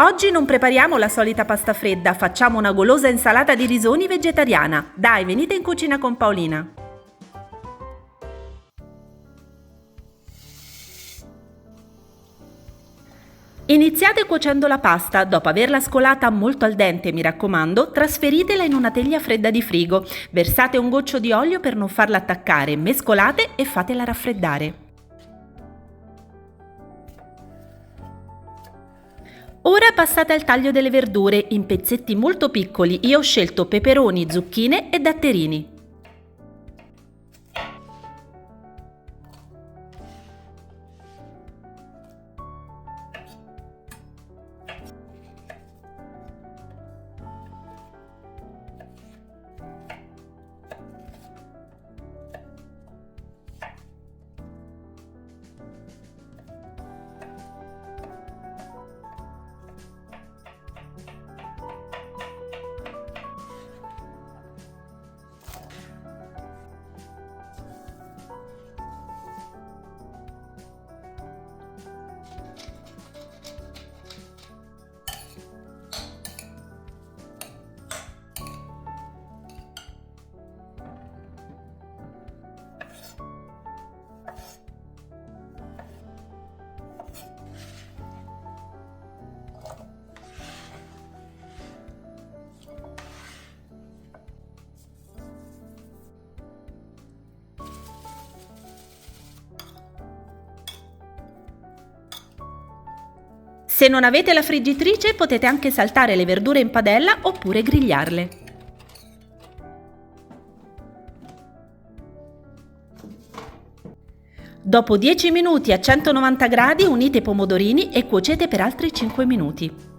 Oggi non prepariamo la solita pasta fredda, facciamo una golosa insalata di risoni vegetariana. Dai, venite in cucina con Paolina. Iniziate cuocendo la pasta, dopo averla scolata molto al dente, mi raccomando, trasferitela in una teglia fredda di frigo. Versate un goccio di olio per non farla attaccare, mescolate e fatela raffreddare. Ora passate al taglio delle verdure in pezzetti molto piccoli. Io ho scelto peperoni, zucchine e datterini. Se non avete la friggitrice potete anche saltare le verdure in padella oppure grigliarle. Dopo 10 minuti a 190 gradi unite i pomodorini e cuocete per altri 5 minuti.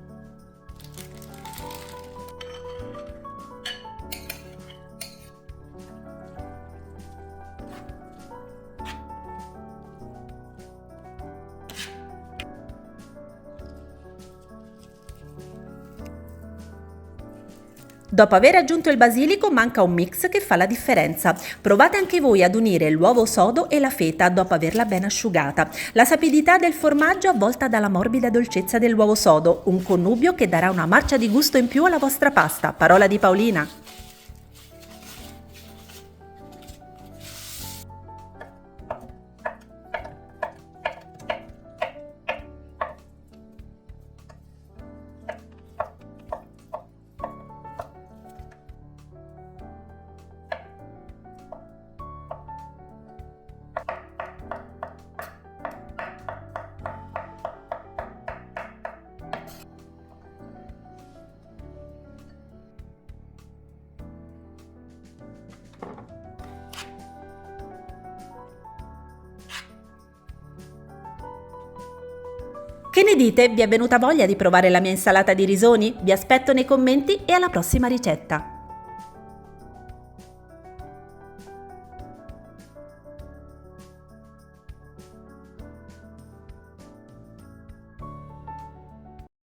Dopo aver aggiunto il basilico manca un mix che fa la differenza. Provate anche voi ad unire l'uovo sodo e la feta dopo averla ben asciugata. La sapidità del formaggio avvolta dalla morbida dolcezza dell'uovo sodo, un connubio che darà una marcia di gusto in più alla vostra pasta. Parola di Paolina. Che ne dite? Vi è venuta voglia di provare la mia insalata di risoni? Vi aspetto nei commenti e alla prossima ricetta!